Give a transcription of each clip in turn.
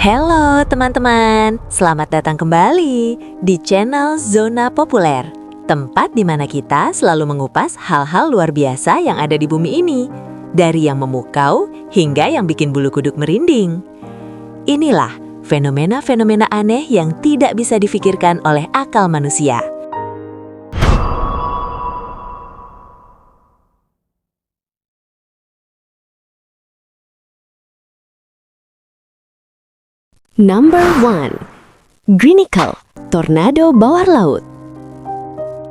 Halo teman-teman, selamat datang kembali di channel Zona Populer, tempat di mana kita selalu mengupas hal-hal luar biasa yang ada di bumi ini, dari yang memukau hingga yang bikin bulu kuduk merinding. Inilah fenomena-fenomena aneh yang tidak bisa difikirkan oleh akal manusia. Number 1. Greenicle, tornado bawah laut.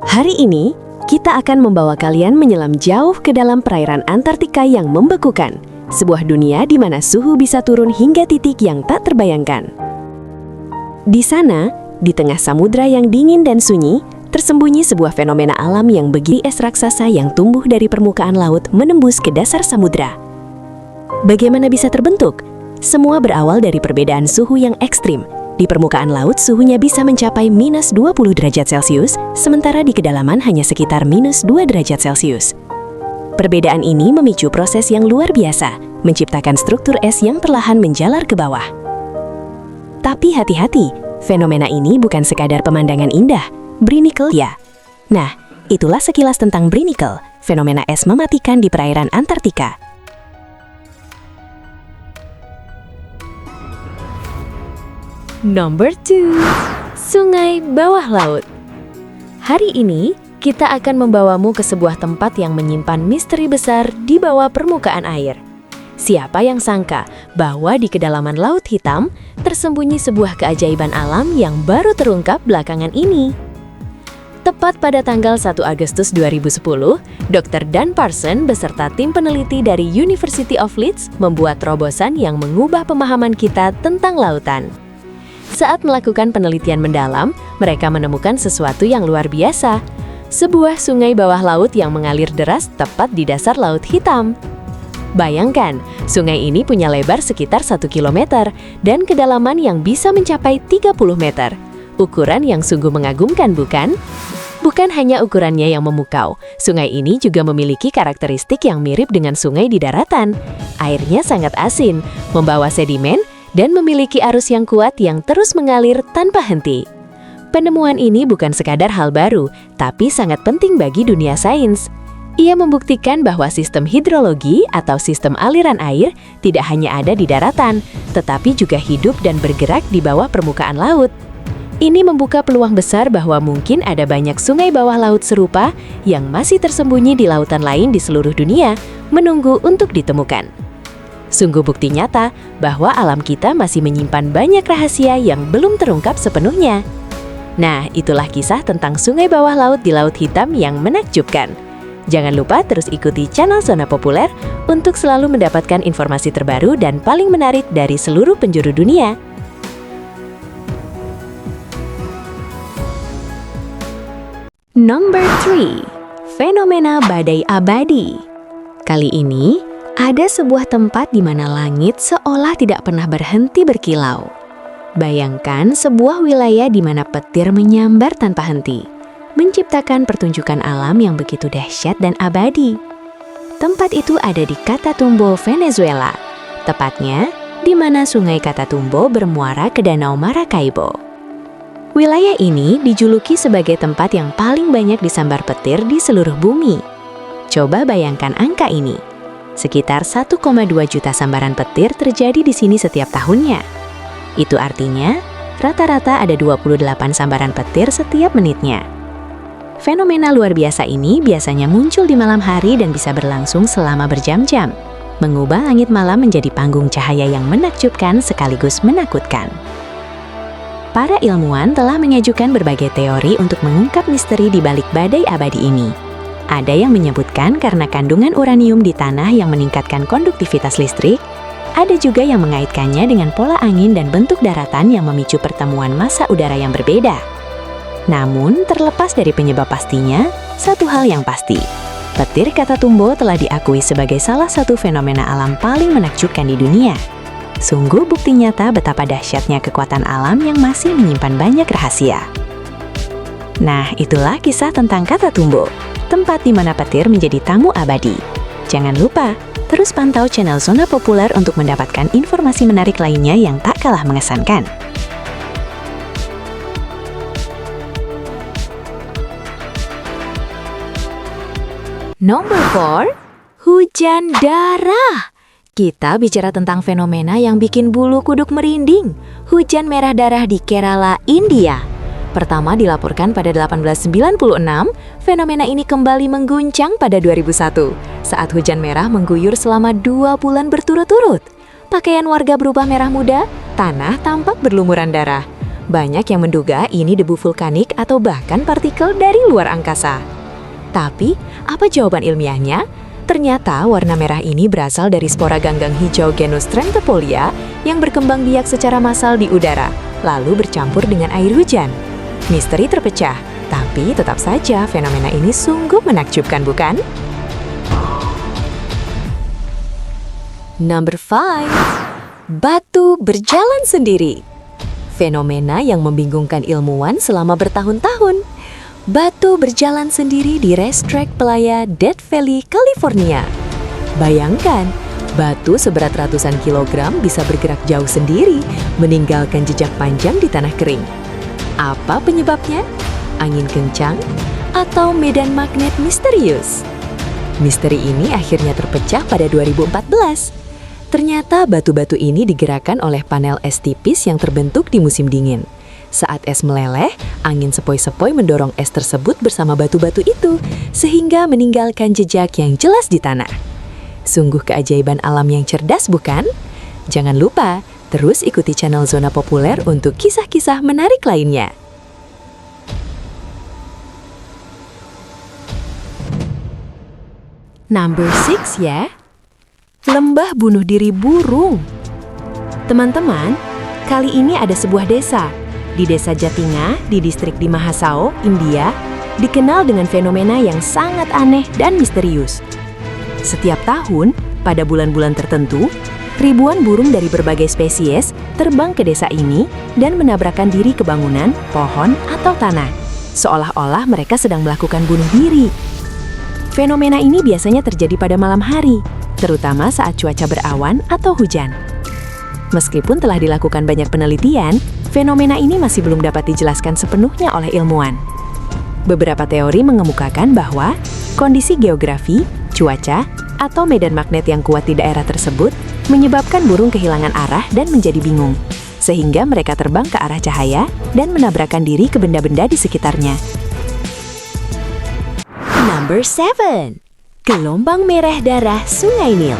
Hari ini, kita akan membawa kalian menyelam jauh ke dalam perairan Antartika yang membekukan, sebuah dunia di mana suhu bisa turun hingga titik yang tak terbayangkan. Di sana, di tengah samudra yang dingin dan sunyi, tersembunyi sebuah fenomena alam yang begitu es raksasa yang tumbuh dari permukaan laut menembus ke dasar samudra. Bagaimana bisa terbentuk? Semua berawal dari perbedaan suhu yang ekstrim. Di permukaan laut, suhunya bisa mencapai minus 20 derajat Celcius, sementara di kedalaman hanya sekitar minus 2 derajat Celcius. Perbedaan ini memicu proses yang luar biasa, menciptakan struktur es yang perlahan menjalar ke bawah. Tapi hati-hati, fenomena ini bukan sekadar pemandangan indah, Greenicle ya. Nah, itulah sekilas tentang Greenicle, fenomena es mematikan di perairan Antartika. Number 2. Sungai bawah laut. Hari ini, kita akan membawamu ke sebuah tempat yang menyimpan misteri besar di bawah permukaan air. Siapa yang sangka bahwa di kedalaman Laut Hitam tersembunyi sebuah keajaiban alam yang baru terungkap belakangan ini. Tepat pada tanggal 1 Agustus 2010, Dr. Dan Parson beserta tim peneliti dari University of Leeds membuat terobosan yang mengubah pemahaman kita tentang lautan. Saat melakukan penelitian mendalam, mereka menemukan sesuatu yang luar biasa. Sebuah sungai bawah laut yang mengalir deras tepat di dasar Laut Hitam. Bayangkan, sungai ini punya lebar sekitar 1 km dan kedalaman yang bisa mencapai 30 meter. Ukuran yang sungguh mengagumkan, bukan? Bukan hanya ukurannya yang memukau, sungai ini juga memiliki karakteristik yang mirip dengan sungai di daratan. Airnya sangat asin, membawa sedimen, dan memiliki arus yang kuat yang terus mengalir tanpa henti. Penemuan ini bukan sekadar hal baru, tapi sangat penting bagi dunia sains. Ia membuktikan bahwa sistem hidrologi atau sistem aliran air tidak hanya ada di daratan, tetapi juga hidup dan bergerak di bawah permukaan laut. Ini membuka peluang besar bahwa mungkin ada banyak sungai bawah laut serupa yang masih tersembunyi di lautan lain di seluruh dunia, menunggu untuk ditemukan. Sungguh bukti nyata bahwa alam kita masih menyimpan banyak rahasia yang belum terungkap sepenuhnya. Nah, itulah kisah tentang sungai bawah laut di Laut Hitam yang menakjubkan. Jangan lupa terus ikuti channel Zona Populer untuk selalu mendapatkan informasi terbaru dan paling menarik dari seluruh penjuru dunia. Number 3. Fenomena badai abadi. Kali ini, ada sebuah tempat di mana langit seolah tidak pernah berhenti berkilau. Bayangkan sebuah wilayah di mana petir menyambar tanpa henti, menciptakan pertunjukan alam yang begitu dahsyat dan abadi. Tempat itu ada di Catatumbo, Venezuela, tepatnya di mana sungai Catatumbo bermuara ke Danau Maracaibo. Wilayah ini dijuluki sebagai tempat yang paling banyak disambar petir di seluruh bumi. Coba bayangkan angka ini. Sekitar 1,2 juta sambaran petir terjadi di sini setiap tahunnya. Itu artinya, rata-rata ada 28 sambaran petir setiap menitnya. Fenomena luar biasa ini biasanya muncul di malam hari dan bisa berlangsung selama berjam-jam, mengubah langit malam menjadi panggung cahaya yang menakjubkan sekaligus menakutkan. Para ilmuwan telah mengajukan berbagai teori untuk mengungkap misteri di balik badai abadi ini. Ada yang menyebutkan karena kandungan uranium di tanah yang meningkatkan konduktivitas listrik, ada juga yang mengaitkannya dengan pola angin dan bentuk daratan yang memicu pertemuan massa udara yang berbeda. Namun, terlepas dari penyebab pastinya, satu hal yang pasti, petir Catatumbo telah diakui sebagai salah satu fenomena alam paling menakjubkan di dunia. Sungguh bukti nyata betapa dahsyatnya kekuatan alam yang masih menyimpan banyak rahasia. Nah, itulah kisah tentang Catatumbo, tempat di mana petir menjadi tamu abadi. Jangan lupa, Terus pantau channel Zona Populer untuk mendapatkan informasi menarik lainnya yang tak kalah mengesankan. Nomor 4, hujan darah. Kita bicara tentang fenomena yang bikin bulu kuduk merinding, hujan merah darah di Kerala, India. Pertama dilaporkan pada 1896, fenomena ini kembali mengguncang pada 2001, saat hujan merah mengguyur selama 2 bulan berturut-turut. Pakaian warga berubah merah muda, tanah tampak berlumuran darah. Banyak yang menduga ini debu vulkanik atau bahkan partikel dari luar angkasa. Tapi, apa jawaban ilmiahnya? Ternyata warna merah ini berasal dari spora ganggang hijau genus Trentepolia yang berkembang biak secara massal di udara, lalu bercampur dengan air hujan. Misteri terpecah, tapi tetap saja fenomena ini sungguh menakjubkan, bukan? Number 5, batu berjalan sendiri. Fenomena yang membingungkan ilmuwan selama bertahun-tahun. Batu berjalan sendiri di Racetrack Playa Death Valley, California. Bayangkan, batu seberat ratusan kilogram bisa bergerak jauh sendiri, meninggalkan jejak panjang di tanah kering. Apa penyebabnya? Angin kencang atau medan magnet misterius? Misteri ini akhirnya terpecah pada 2014. Ternyata batu-batu ini digerakkan oleh panel es tipis yang terbentuk di musim dingin. Saat es meleleh, angin sepoi-sepoi mendorong es tersebut bersama batu-batu itu, sehingga meninggalkan jejak yang jelas di tanah. Sungguh keajaiban alam yang cerdas, bukan? Jangan lupa, terus ikuti channel Zona Populer untuk kisah-kisah menarik lainnya. Number 6 ya. Lembah bunuh diri burung. Teman-teman, kali ini ada sebuah desa. Di Desa Jatinga, di distrik di Mahasao, India, dikenal dengan fenomena yang sangat aneh dan misterius. Setiap tahun, pada bulan-bulan tertentu, ribuan burung dari berbagai spesies terbang ke desa ini dan menabrakkan diri ke bangunan, pohon, atau tanah, seolah-olah mereka sedang melakukan bunuh diri. Fenomena ini biasanya terjadi pada malam hari, terutama saat cuaca berawan atau hujan. Meskipun telah dilakukan banyak penelitian, fenomena ini masih belum dapat dijelaskan sepenuhnya oleh ilmuwan. Beberapa teori mengemukakan bahwa kondisi geografi, cuaca, atau medan magnet yang kuat di daerah tersebut menyebabkan burung kehilangan arah dan menjadi bingung, sehingga mereka terbang ke arah cahaya dan menabrakkan diri ke benda-benda di sekitarnya. Number 7, gelombang merah darah Sungai Nil.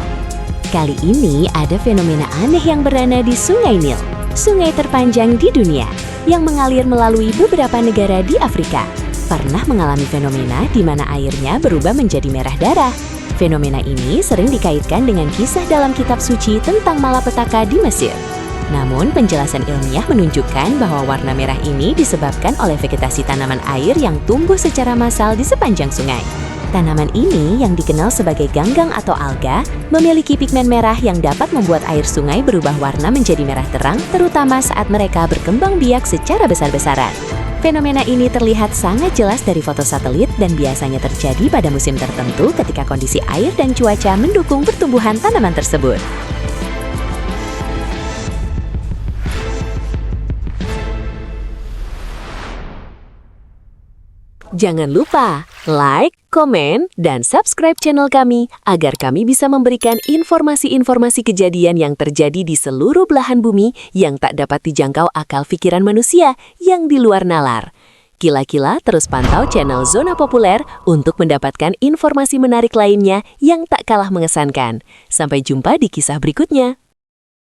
Kali ini ada fenomena aneh yang berada di Sungai Nil, sungai terpanjang di dunia, yang mengalir melalui beberapa negara di Afrika. Pernah mengalami fenomena di mana airnya berubah menjadi merah darah. Fenomena ini sering dikaitkan dengan kisah dalam kitab suci tentang malapetaka di Mesir. Namun, penjelasan ilmiah menunjukkan bahwa warna merah ini disebabkan oleh vegetasi tanaman air yang tumbuh secara massal di sepanjang sungai. Tanaman ini, yang dikenal sebagai ganggang atau alga, memiliki pigmen merah yang dapat membuat air sungai berubah warna menjadi merah terang, terutama saat mereka berkembang biak secara besar-besaran. Fenomena ini terlihat sangat jelas dari foto satelit dan biasanya terjadi pada musim tertentu ketika kondisi air dan cuaca mendukung pertumbuhan tanaman tersebut. Jangan lupa like, komen, dan subscribe channel kami agar kami bisa memberikan informasi-informasi kejadian yang terjadi di seluruh belahan bumi yang tak dapat dijangkau akal pikiran manusia yang di luar nalar. Kila-kila terus pantau channel Zona Populer untuk mendapatkan informasi menarik lainnya yang tak kalah mengesankan. Sampai jumpa di kisah berikutnya.